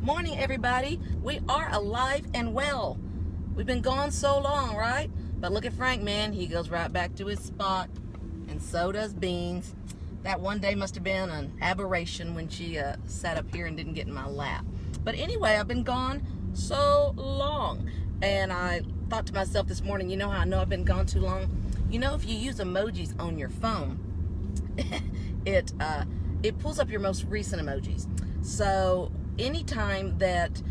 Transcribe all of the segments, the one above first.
Morning, everybody. We are alive and well. We've been gone so long, right? But look at Frank, man. He goes right back to his spot, and so does Beans. That one day must have been an aberration when she sat up here and didn't get in my lap. But anyway, I've been gone so long, and I thought to myself this morning, you know how I know I've been gone too long? You know, if you use emojis on your phone, it pulls up your most recent emojis. So anytime that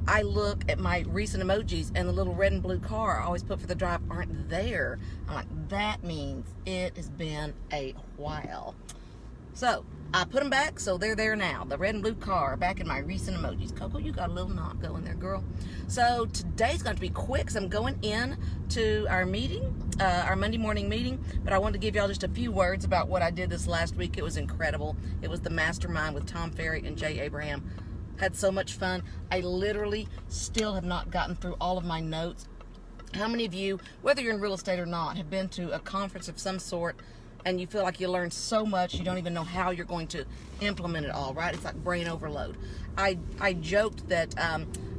I look at my recent emojis and the little red and blue car I always put for the drive aren't there, I'm like, that means it has been a while. So I put them back, so they're there now. The red and blue car back in my recent emojis. Coco, you got a little knot going there, girl. So today's going to be quick, because I'm going in to our meeting, our Monday morning meeting. But I wanted to give y'all just a few words about what I did this last week. It was incredible. It was the mastermind with Tom Ferry and Jay Abraham. Had so much fun. I literally still have not gotten through all of my notes. How many of you, whether you're in real estate or not, have been to a conference of some sort and you feel like you learned so much you don't even know how you're going to implement it all, right? It's like brain overload. I joked that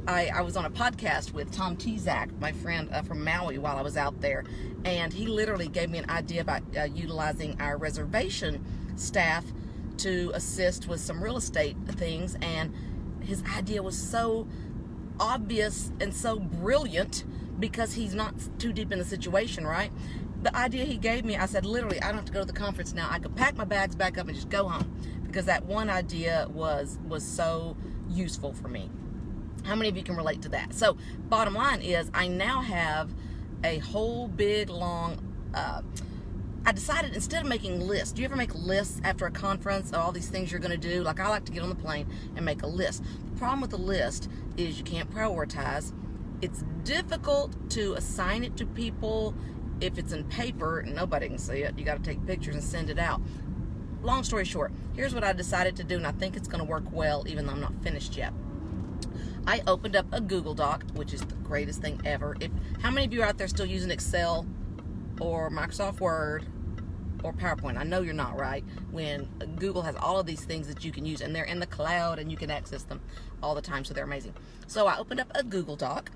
I was on a podcast with Tom Tezak, my friend from Maui, while I was out there, and he literally gave me an idea about utilizing our reservation staff to assist with some real estate things, and his idea was so obvious and so brilliant because he's not too deep in the situation, right? The idea he gave me, I said, literally, I don't have to go to the conference now. I could pack my bags back up and just go home, because that one idea was so useful for me. How many of you can relate to that? So bottom line is, I now have a whole big long, I decided, instead of making lists, do you ever make lists after a conference of all these things you're going to do? Like, I like to get on the plane and make a list. The problem with the list is you can't prioritize. It's difficult to assign it to people. If it's in paper and nobody can see it, you got to take pictures and send it out. Long story short, here's what I decided to do, and I think it's going to work well, even though I'm not finished yet. I opened up a Google Doc, which is the greatest thing ever. How many of you are out there still using Excel or Microsoft Word or PowerPoint? I know you're not, right? When Google has all of these things that you can use, and they're in the cloud and you can access them all the time, so they're amazing. So I opened up a Google Doc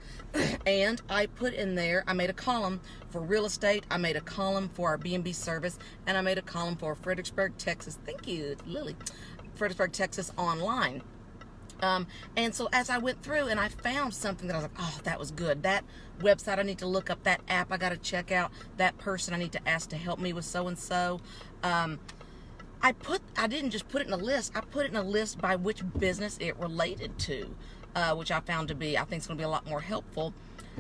and I put in there, I made a column for real estate, I made a column for our B&B service, and I made a column for Fredericksburg, Texas. Thank you, Lily. Fredericksburg, Texas online. And so as I went through and I found something that I was like, oh, that was good. That website I need to look up, that app I got to check out, that person I need to ask to help me with so-and-so. I didn't just put it in a list. I put it in a list by which business it related to, which I found to be, I think it's going to be a lot more helpful.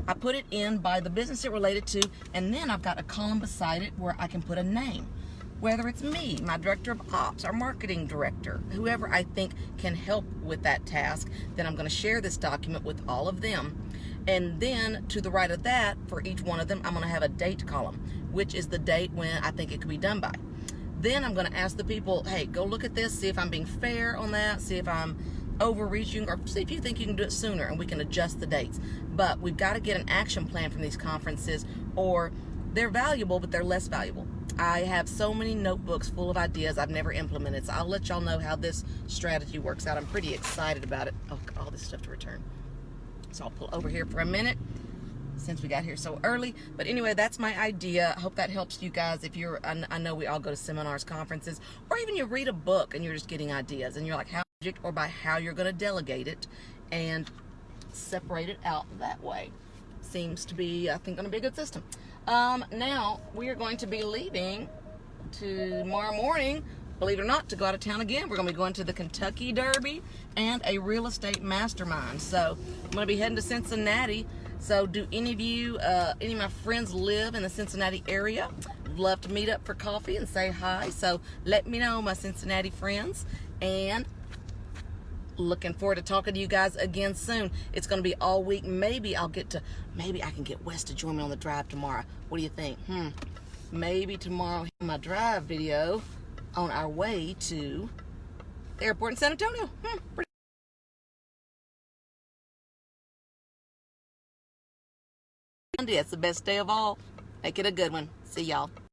I put it in by the business it related to, and then I've got a column beside it where I can put a name. Whether it's me, my director of ops, our marketing director, whoever I think can help with that task, then I'm going to share this document with all of them. And then to the right of that, for each one of them, I'm going to have a date column, which is the date when I think it could be done by. Then I'm going to ask the people, hey, go look at this, see if I'm being fair on that, see if I'm overreaching, or see if you think you can do it sooner, and we can adjust the dates. But we've got to get an action plan from these conferences, or they're valuable, but they're less valuable. I have so many notebooks full of ideas I've never implemented, so I'll let y'all know how this strategy works out. I'm pretty excited about it. Oh, all this stuff to return. So I'll pull over here for a minute since we got here so early. But anyway, that's my idea. I hope that helps you guys. If you're, I know we all go to seminars, conferences, or even you read a book and you're just getting ideas and you're like, how, or by how you're going to delegate it and separate it out that way. Seems to be, I think, going to be a good system. Now we are going to be leaving tomorrow morning, believe it or not, to go out of town again. We're going to be going to the Kentucky Derby and a real estate mastermind. So I'm going to be heading to Cincinnati. So do any of you, any of my friends live in the Cincinnati area? Love to meet up for coffee and say hi. So let me know, my Cincinnati friends. And looking forward to talking to you guys again soon. It's going to be all week. Maybe I can get Wes to join me on the drive tomorrow. What do you think? Maybe tomorrow, my drive video on our way to the airport in San Antonio. It's the best day of all. Make it a good one. See y'all.